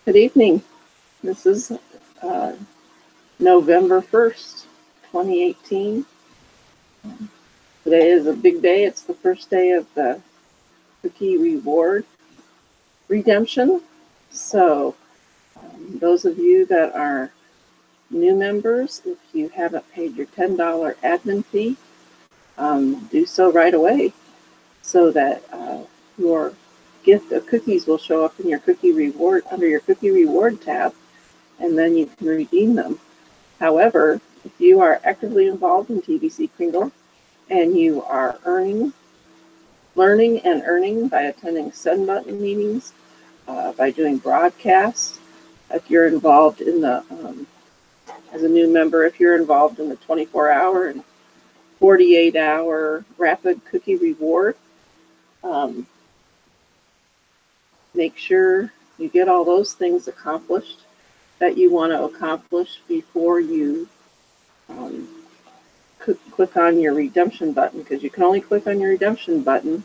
Good evening. This is November 1st, 2018. Today is a big day. It's the first day of the cookie reward redemption. So those of you that are new members, if you haven't paid your $10 admin fee, do so right away so that your gift of cookies will show up in your cookie reward under your cookie reward tab, and then you can redeem them. However, if you are actively involved in TBC Kringle and you are learning and earning by attending send button meetings, by doing broadcasts, if you're involved in the, as a new member, if you're involved in the 24-hour and 48-hour rapid cookie reward, make sure you get all those things accomplished that you want to accomplish before you click on your redemption button, because you can only click on your redemption button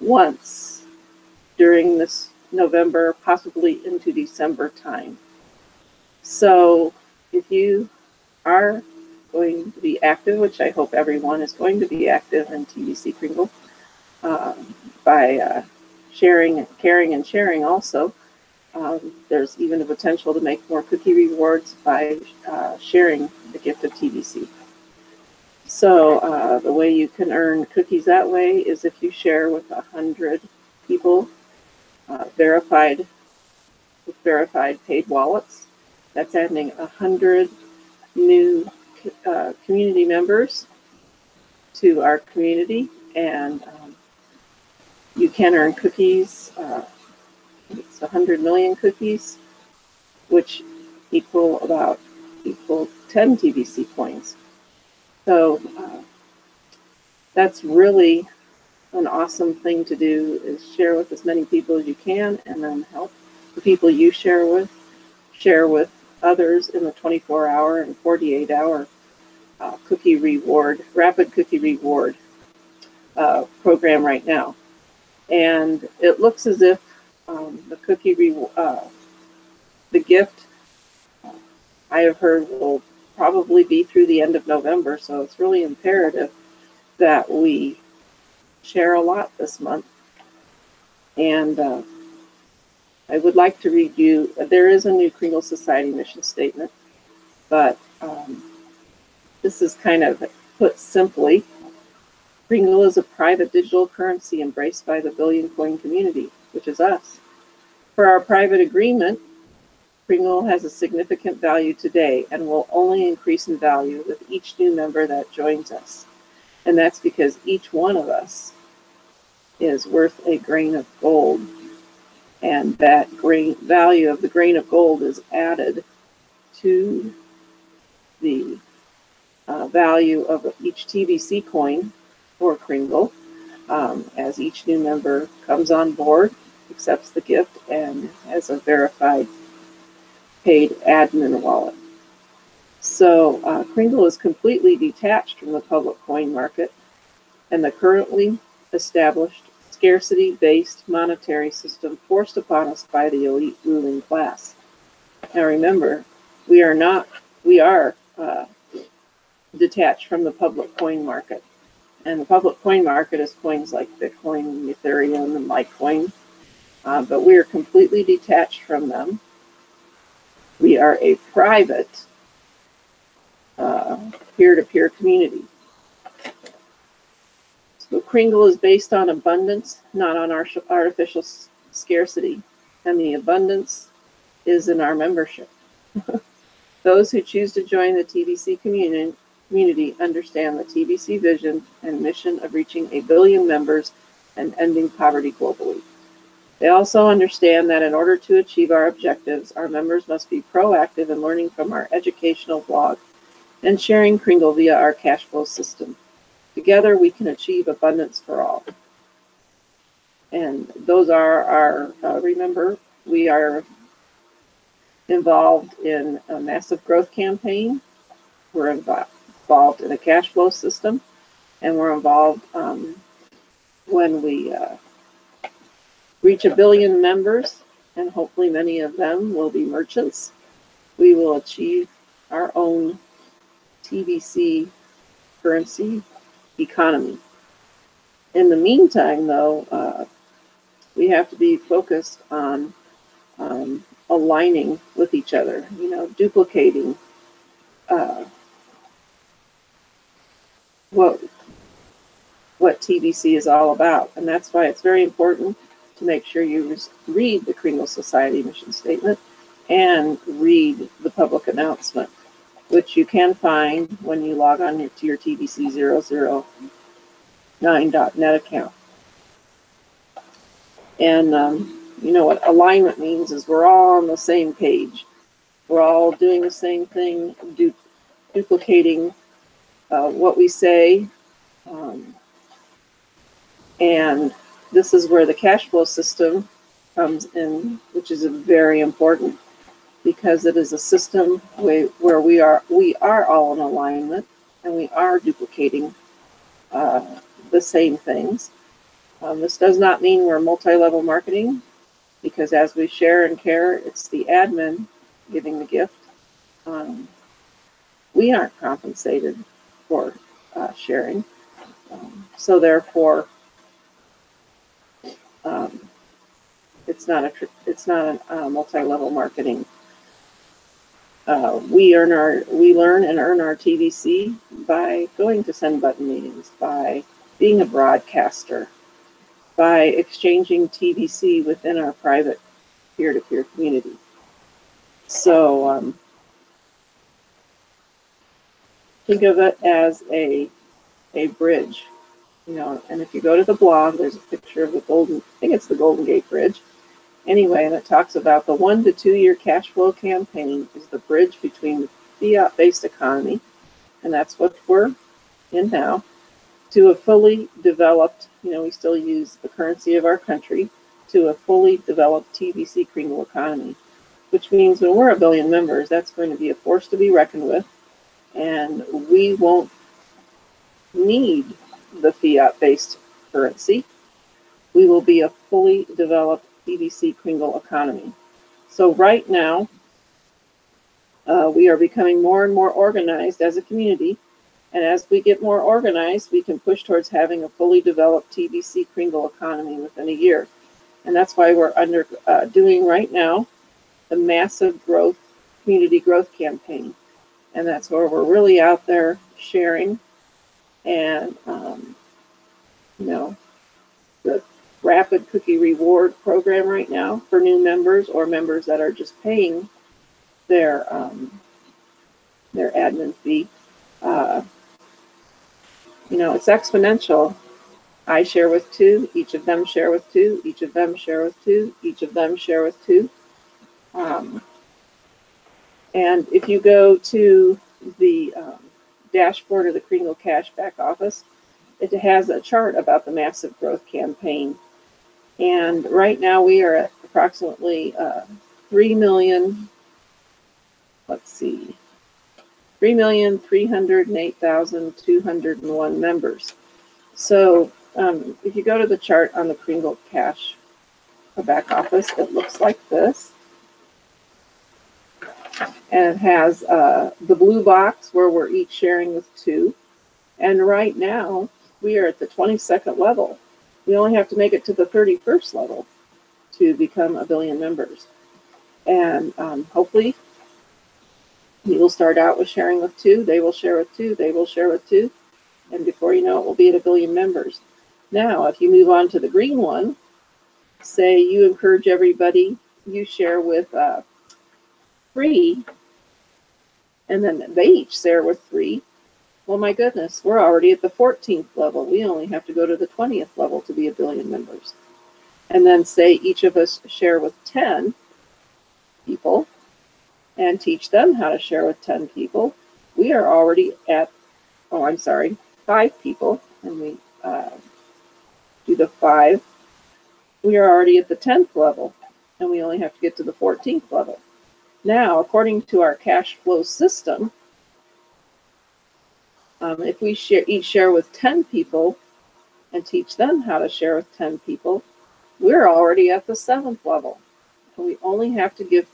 once during this November, possibly into December time. So if you are going to be active, which I hope everyone is going to be active in TBC Kringle, by sharing, caring, and sharing also, there's even a potential to make more cookie rewards by sharing the gift of TBC. So the way you can earn cookies that way is if you share with 100 people with verified paid wallets. That's adding 100 new community members to our community, and you can earn cookies. It's 100 million cookies, which equal 10 TBC coins. So that's really an awesome thing to do, is share with as many people as you can, and then help the people you share with others in the 24-hour and 48-hour cookie reward, rapid cookie reward program right now. And it looks as if the cookie the gift, I have heard, will probably be through the end of November. So it's really imperative that we share a lot this month. And I would like to read you, there is a new Kringle Society mission statement, but this is kind of put simply. Kringle is a private digital currency embraced by the billion coin community, which is us. For our private agreement, Kringle has a significant value today and will only increase in value with each new member that joins us. And that's because each one of us is worth a grain of gold. And that value of the grain of gold is added to the value of each TBC coin for Kringle as each new member comes on board, accepts the gift, and has a verified paid admin wallet. So Kringle is completely detached from the public coin market and the currently established scarcity-based monetary system forced upon us by the elite ruling class. Now remember, we are detached from the public coin market. And the public coin market is coins like Bitcoin, Ethereum, and Litecoin. But we are completely detached from them. We are a private peer-to-peer community. So Kringle is based on abundance, not on artificial scarcity. And the abundance is in our membership. Those who choose to join the TBC community understand the TBC vision and mission of reaching 1 billion members and ending poverty globally. They also understand that in order to achieve our objectives, our members must be proactive in learning from our educational blog and sharing Kringle via our cash flow system. Together, we can achieve abundance for all. And those are our, remember, we are involved in a massive growth campaign. We're involved in a cash flow system, and we're involved when we reach 1 billion members. and hopefully many of them will be merchants, we will achieve our own TBC currency economy. In the meantime, though, we have to be focused on aligning with each other, duplicating what TBC is all about. And that's why it's very important to make sure you read the Kringle Society mission statement and read the public announcement, which you can find when you log on to your TBC009.net account. And you know what alignment means is we're all on the same page. We're all doing the same thing, duplicating what we say. And this is where the cash flow system comes in, which is very important because it is a system where we are all in alignment and we are duplicating the same things. This does not mean we're multi-level marketing, because as we share and care, it's the admin giving the gift. We aren't compensated for sharing. So therefore, it's not a multi-level marketing. We learn and earn our TBC by going to send button meetings, by being a broadcaster, by exchanging TBC within our private peer-to-peer community. So think of it as a bridge, and if you go to the blog, there's a picture of the I think it's the Golden Gate Bridge. Anyway, and it talks about the 1 to 2 year cash flow campaign is the bridge between the fiat-based economy, and that's what we're in now, to a fully developed, we still use the currency of our country, to a fully developed TBC Kringle economy, which means when we're 1 billion members, that's going to be a force to be reckoned with, and we won't need the fiat-based currency. We will be a fully developed TBC Kringle economy. So right now, we are becoming more and more organized as a community. And as we get more organized, we can push towards having a fully developed TBC Kringle economy within a year. And that's why we're doing right now the massive community growth campaign. And that's where we're really out there sharing. And, the rapid cookie reward program right now for new members or members that are just paying their admin fee. It's exponential. I share with 2, each of them share with 2, each of them share with 2, each of them share with 2. And if you go to the dashboard of the Kringle Cash back office, it has a chart about the massive growth campaign. And right now we are at approximately 3,308,201 members. So if you go to the chart on the Kringle Cash back office, it looks like this. And it has the blue box where we're each sharing with 2. And right now we are at the 22nd level. We only have to make it to the 31st level to become 1 billion members. And hopefully we will start out with sharing with 2, they will share with 2, they will share with 2, and before you know it, we'll be at 1 billion members. Now, if you move on to the green one, say you encourage everybody, you share with 3, and then they each share with 3. Well, my goodness, we're already at the 14th level. We only have to go to the 20th level to be 1 billion members. And then say each of us share with 10 people and teach them how to share with 10 people. We are already at, 5 people, and we do the 5. We are already at the 10th level, and we only have to get to the 14th level. Now, according to our cash flow system, if we each share with 10 people and teach them how to share with 10 people, we're already at the 7th level. We only have to get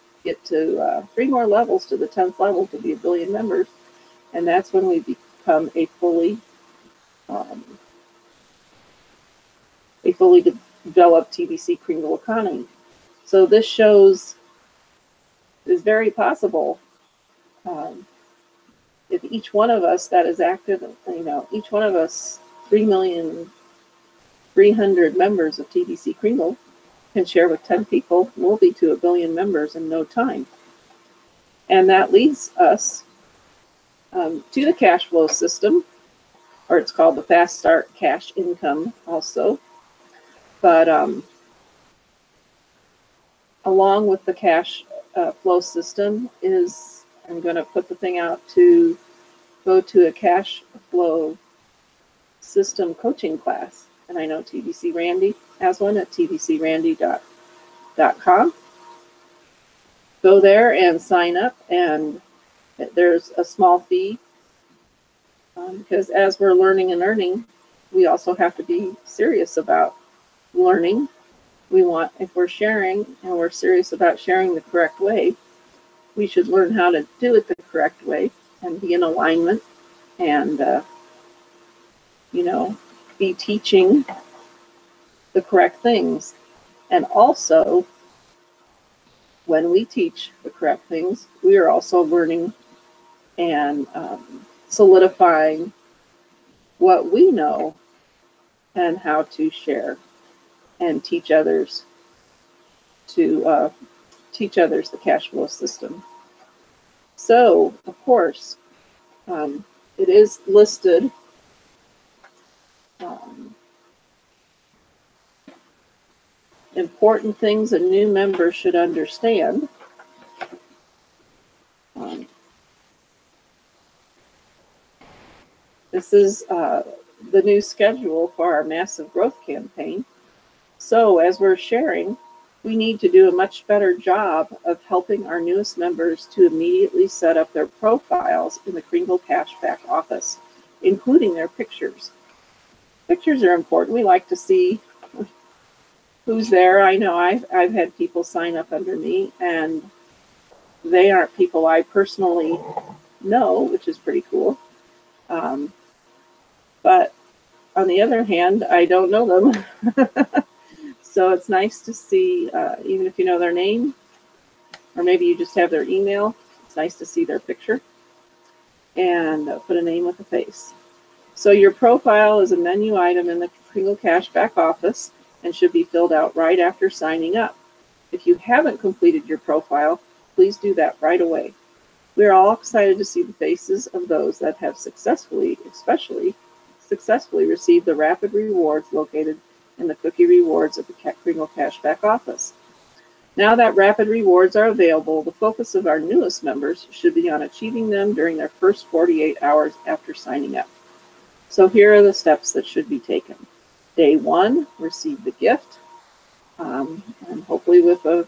to 3 more levels to the 10th level to be 1 billion members, and that's when we become a fully developed TBC Kringle economy. So this shows is very possible if each one of us that is active, each one of us 3,300,000 members of TBC Kringle can share with 10 people, we'll be to 1 billion members in no time. And that leads us to the cash flow system, or it's called the Fast Start Cash Income also. But along with the cash flow system is, I'm going to put the thing out to go to a cash flow system coaching class. And I know TBC Randy has one at tbcrandy.com. Go there and sign up, and there's a small fee because as we're learning and earning, we also have to be serious about learning. We want, if we're sharing and we're serious about sharing the correct way, we should learn how to do it the correct way and be in alignment and, be teaching the correct things. And also, when we teach the correct things, we are also learning and solidifying what we know and how to share and teach others to teach others the cash flow system. So, of course, it is listed important things a new member should understand. This is the new schedule for our massive growth campaign. So as we're sharing, we need to do a much better job of helping our newest members to immediately set up their profiles in the Kringle Cashback office, including their pictures. Pictures are important. We like to see who's there. I know I've had people sign up under me, and they aren't people I personally know, which is pretty cool. But on the other hand, I don't know them. So it's nice to see, even if you know their name, or maybe you just have their email, it's nice to see their picture and put a name with a face. So your profile is a menu item in the Kringle Cashback office and should be filled out right after signing up. If you haven't completed your profile, please do that right away. We are all excited to see the faces of those that have especially successfully received the rapid rewards located in the cookie rewards at the Kringle Cashback office. Now that rapid rewards are available, the focus of our newest members should be on achieving them during their first 48 hours after signing up. So here are the steps that should be taken. Day 1, receive the gift, and hopefully with the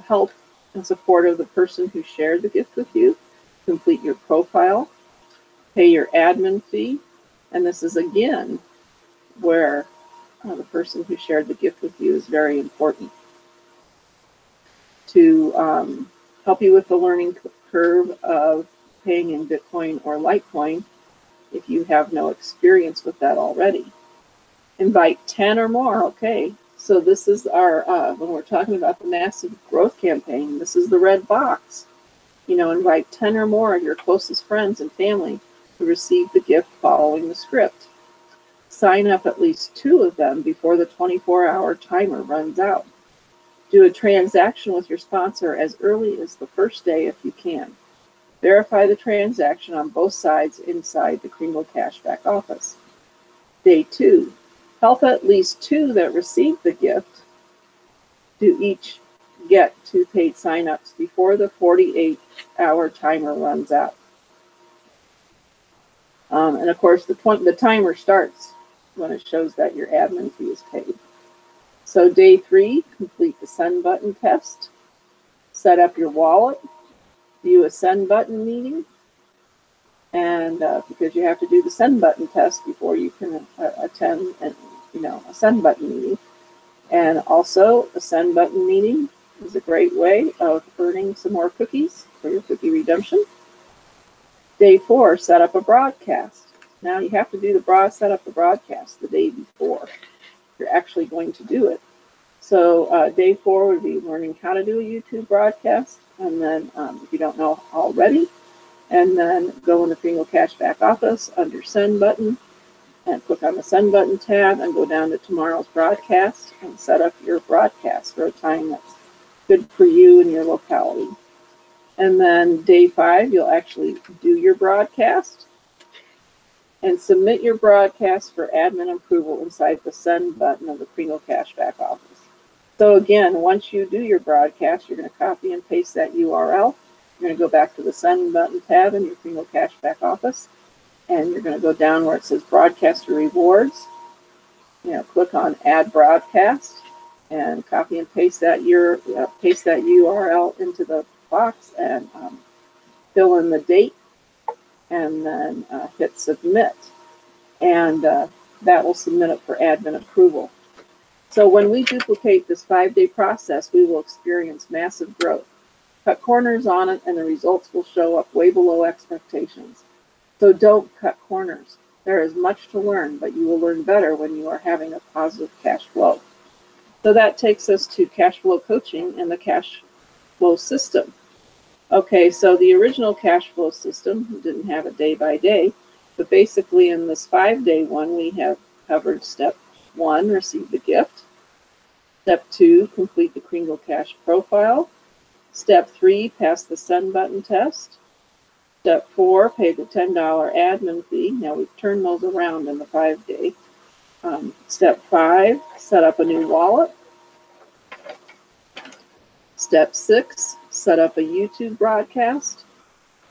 help and support of the person who shared the gift with you. Complete your profile, pay your admin fee, and this is again where the person who shared the gift with you is very important to help you with the learning curve of paying in Bitcoin or Litecoin if you have no experience with that already. Invite 10 or more. Okay, so this is our, when we're talking about the massive growth campaign, this is the red box. Invite 10 or more of your closest friends and family to receive the gift following the script. Sign up at least 2 of them before the 24-hour timer runs out. Do a transaction with your sponsor as early as the first day if you can. Verify the transaction on both sides inside the Kringle Cashback office. Day 2, help at least 2 that received the gift to each get 2 paid signups before the 48-hour timer runs out. And of course, the timer starts when it shows that your admin fee is paid. So day 3, complete the send button test. Set up your wallet. View a send button meeting. And because you have to do the send button test before you can attend a send button meeting. And also, a send button meeting is a great way of earning some more cookies for your cookie redemption. Day 4, set up a broadcast. Now you have to do set up the broadcast the day before you're actually going to do it. So day 4 would be learning how to do a YouTube broadcast, and then if you don't know already, and then go in the Kringle Cashback Office under Send button, and click on the Send button tab, and go down to tomorrow's broadcast, and set up your broadcast for a time that's good for you and your locality. And then day 5, you'll actually do your broadcast, and submit your broadcast for admin approval inside the Send button of the Kringle Cashback Office. So again, once you do your broadcast, you're going to copy and paste that URL. You're going to go back to the Send button tab in your Kringle Cashback Office, and you're going to go down where it says Broadcaster Rewards. Click on Add Broadcast, and copy and paste that URL into the box, and fill in the date, and then hit Submit, and that will submit it for admin approval. So when we duplicate this 5-day process, we will experience massive growth. Cut corners on it, and the results will show up way below expectations. So don't cut corners. There is much to learn, but you will learn better when you are having a positive cash flow. So that takes us to cash flow coaching and the cash flow system. Okay, so the original cash flow system didn't have a day-by-day, but basically in this 5-day one, we have covered step 1, receive the gift. Step 2, complete the Kringle Cash profile. Step 3, pass the Send button test. Step 4, pay the $10 admin fee. Now we've turned those around in the 5-day. Step 5, set up a new wallet. Step 6, set up a YouTube broadcast.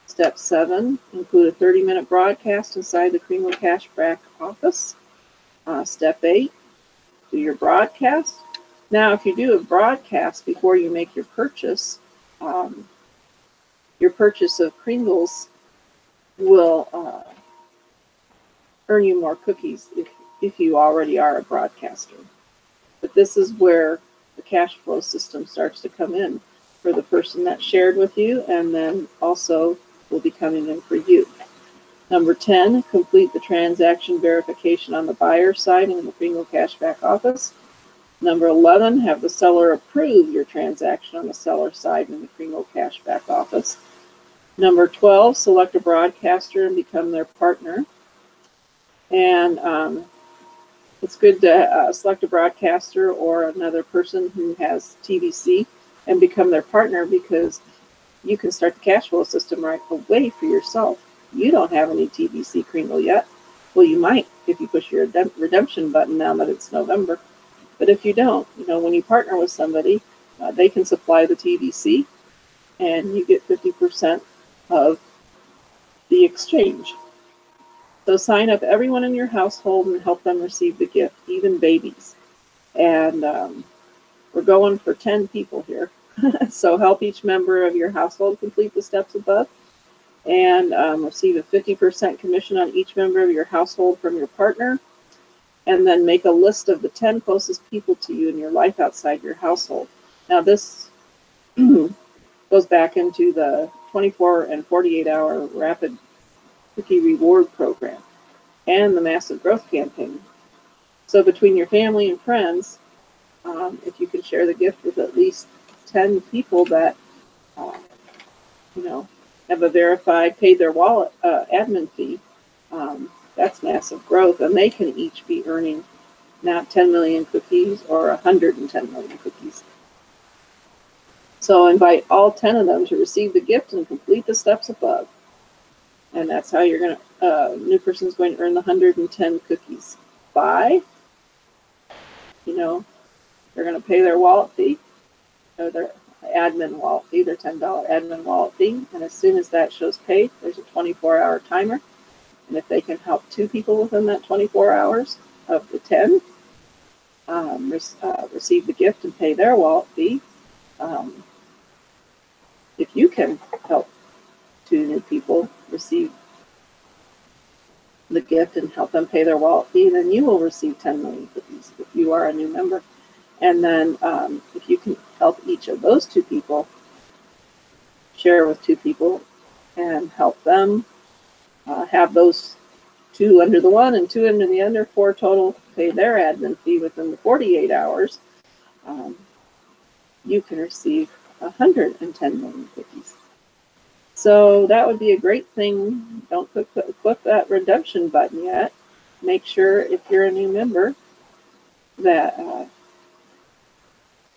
Step 7, include a 30-minute broadcast inside the Kringle Cashback Office. Step 8, do your broadcast. Now, if you do a broadcast before you make your purchase of Kringles will earn you more cookies if you already are a broadcaster. But this is where the cash flow system starts to come in for the person that shared with you, and then also will be coming in for you. Number 10, complete the transaction verification on the buyer side in the Kringle Cashback Office. Number 11, have the seller approve your transaction on the seller side in the Kringle Cashback Office. Number 12, select a broadcaster and become their partner. And it's good to select a broadcaster or another person who has TVC and become their partner, because you can start the cash flow system right away for yourself. You don't have any TVC Kringle yet. Well, you might if you push your redemption button now that it's November. But if you don't, when you partner with somebody, they can supply the TVC, and you get 50% of the exchange. So sign up everyone in your household and help them receive the gift, even babies. And we're going for 10 people here. So help each member of your household complete the steps above, and receive a 50% commission on each member of your household from your partner. And then make a list of the 10 closest people to you in your life outside your household. Now this goes back into the 24 and 48-hour rapid cookie reward program and the massive growth campaign. So between your family and friends, if you can share the gift with at least 10 people that have a verified, paid their wallet admin fee, that's massive growth, and they can each be earning not 10 million cookies or 110 million cookies. So invite all 10 of them to receive the gift and complete the steps above. And that's how you're going to, new person's going to earn the 110 cookies by, they're going to pay their wallet fee, or their admin wallet fee, their $10 admin wallet fee. And as soon as that shows paid, there's a 24-hour timer. And if they can help 2 people within that 24 hours of the 10 receive the gift and pay their wallet fee, if you can help 2 new people receive the gift and help them pay their wallet fee, then you will receive 10 million cookies if you are a new member. And then if you can help each of those 2 people, share with 2 people and help them have those 2 under the one and 2 under the other, 4 total, pay their admin fee within the 48 hours, you can receive 110 million cookies. So that would be a great thing. Don't click that redemption button yet. Make sure if you're a new member that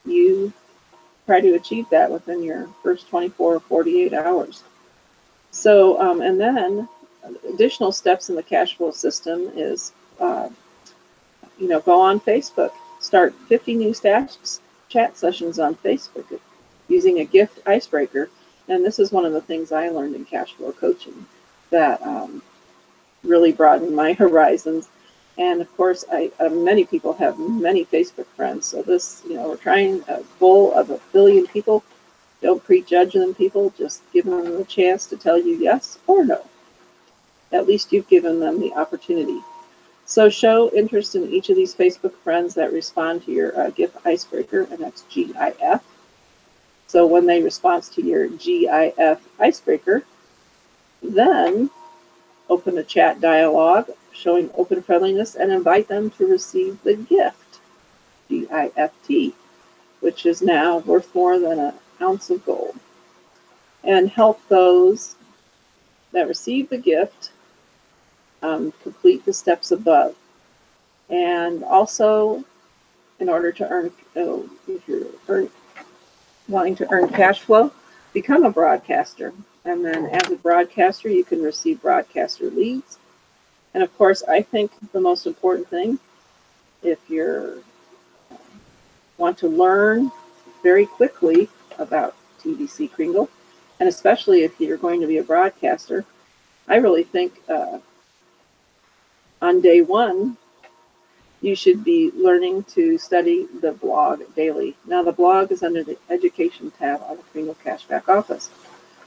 you try to achieve that within your first 24 or 48 hours. So, and then additional steps in the cash flow system is, go on Facebook, start 50 new chat sessions on Facebook using a gift icebreaker. And this is one of the things I learned in cash flow coaching that really broadened my horizons. And of course, many people have many Facebook friends. So this, we're trying a goal of 1 billion people. Don't prejudge them, people. Just give them a chance to tell you yes or no. At least you've given them the opportunity. So show interest in each of these Facebook friends that respond to your GIF icebreaker, and that's GIF. So when they respond to your GIF icebreaker, then open a chat dialogue showing open friendliness and invite them to receive the gift, GIFT, which is now worth more than an ounce of gold. And help those that receive the gift complete the steps above. And also, in order to earn, if you're wanting to earn cash flow, become a broadcaster. And then as a broadcaster, you can receive broadcaster leads. And of course, I think the most important thing, if you want to learn very quickly about TDC Kringle, and especially if you're going to be a broadcaster, I really think on day 1, you should be learning to study the blog daily. Now, the blog is under the Education tab on the Kringle Cashback Office.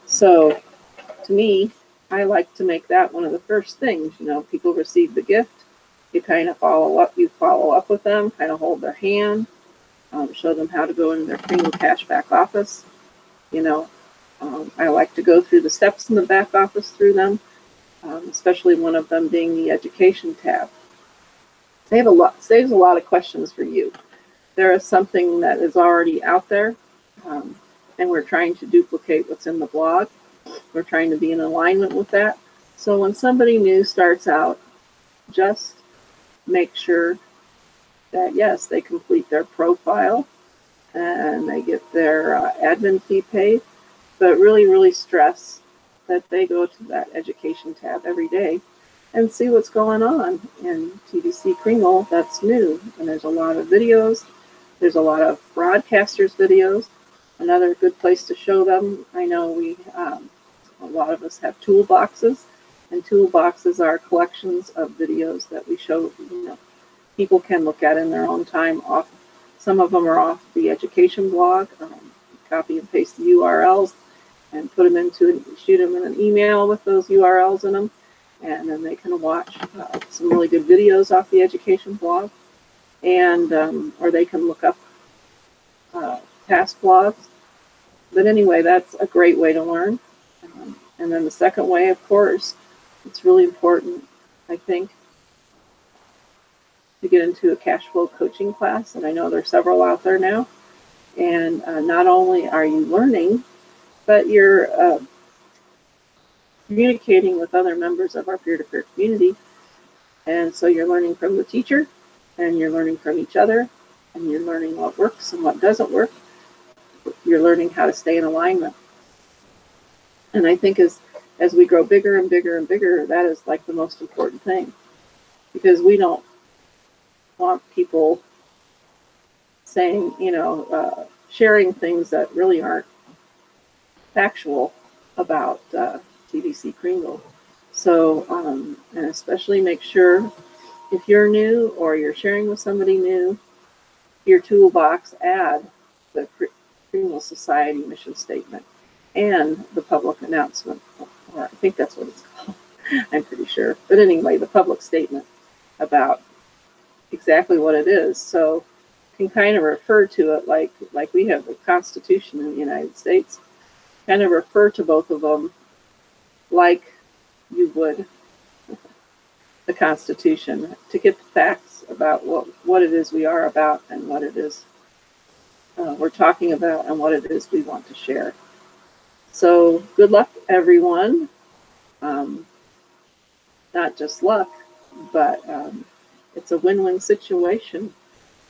So, to me, I like to make that one of the first things. People receive the gift, you kind of follow up with them, kind of hold their hand, show them how to go into their Kringle Cashback Office. I like to go through the steps in the back office through them, especially one of them being the Education tab. Saves a lot of questions for you. There is something that is already out there, and we're trying to duplicate what's in the blog. We're trying to be in alignment with that. So when somebody new starts out, just make sure that, yes, they complete their profile and they get their admin fee paid, but really, really stress that they go to that Education tab every day and see what's going on in TDC Kringle that's new. And there's a lot of videos. There's a lot of broadcasters' videos. Another good place to show them, I know a lot of us have toolboxes, and toolboxes are collections of videos that we show, people can look at in their own time. Some of them are off the education blog. Copy and paste the URLs and shoot them in an email with those URLs in them. And then they can watch some really good videos off the education blog, and or they can look up past blogs. But anyway, that's a great way to learn. And then the second way, of course, it's really important, I think, to get into a cash flow coaching class. And I know there are several out there now. And not only are you learning, but you're communicating with other members of our peer-to-peer community. And so you're learning from the teacher, and you're learning from each other, and you're learning what works and what doesn't work. You're learning how to stay in alignment. And I think as we grow bigger and bigger and bigger, that is like the most important thing, because we don't want people saying, sharing things that really aren't factual about TDC Kringle. So, and especially make sure if you're new or you're sharing with somebody new, your toolbox add the Kringle Society mission statement and the public announcement, or I think that's what it's called. I'm pretty sure. But anyway, the public statement about exactly what it is. So can kind of refer to it like we have the Constitution in the United States, kind of refer to both of them like you would the Constitution, to get the facts about what it is we are about and what it is we're talking about and what it is we want to share. So good luck, everyone. Not just luck, but it's a win-win situation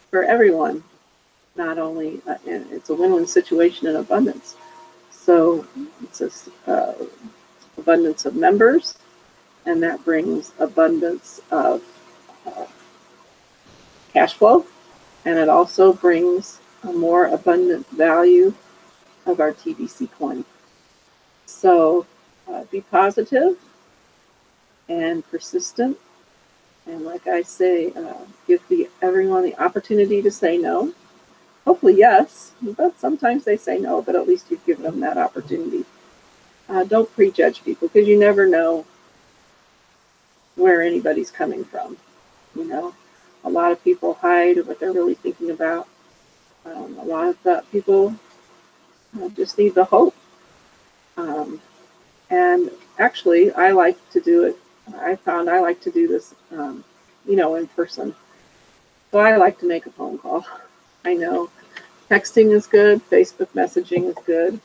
for everyone. Not only, it's a win-win situation in abundance. So it's abundance of members, and that brings abundance of cash flow, and it also brings a more abundant value of our TBC coin. So be positive and persistent, and like I say, give everyone the opportunity to say no. Hopefully yes, but sometimes they say no, but at least you've given them that opportunity. Don't prejudge people, because you never know where anybody's coming from. You know, a lot of people hide what they're really thinking about. A lot of people just need the hope. And actually, I like to do it. I found I like to do this, in person. So I like to make a phone call. I know texting is good, Facebook messaging is good.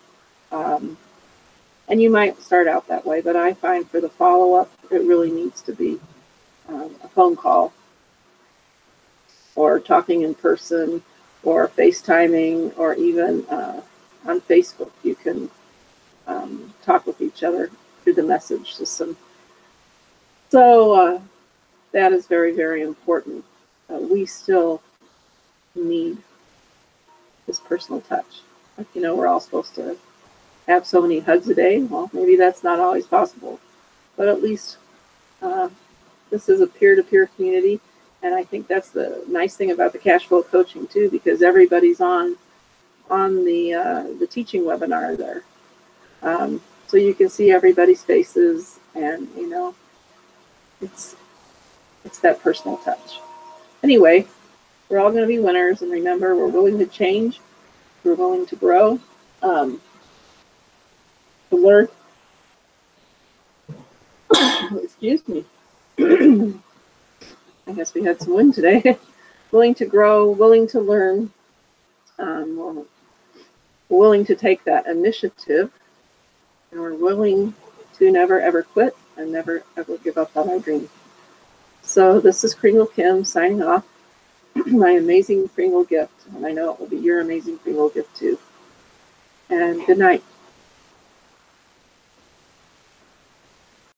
And you might start out that way, but I find for the follow-up, it really needs to be a phone call, or talking in person, or FaceTiming, or even on Facebook. You can talk with each other through the message system. So that is very, very important. We still need this personal touch. Like, we're all supposed to have so many hugs a day. Well, maybe that's not always possible, but at least this is a peer-to-peer community. And I think that's the nice thing about the cash flow coaching too, because everybody's on the teaching webinar there. So you can see everybody's faces, and it's that personal touch. Anyway, we're all going to be winners, and remember, we're willing to change, we're willing to grow, to learn. Excuse me. I guess we had some wind today. Willing to grow, willing to learn, willing to take that initiative, and we're willing to never ever quit and never ever give up on our dream. So this is Kringle Kim signing off. My amazing Kringle gift, and I know it will be your amazing Kringle gift too. And good night.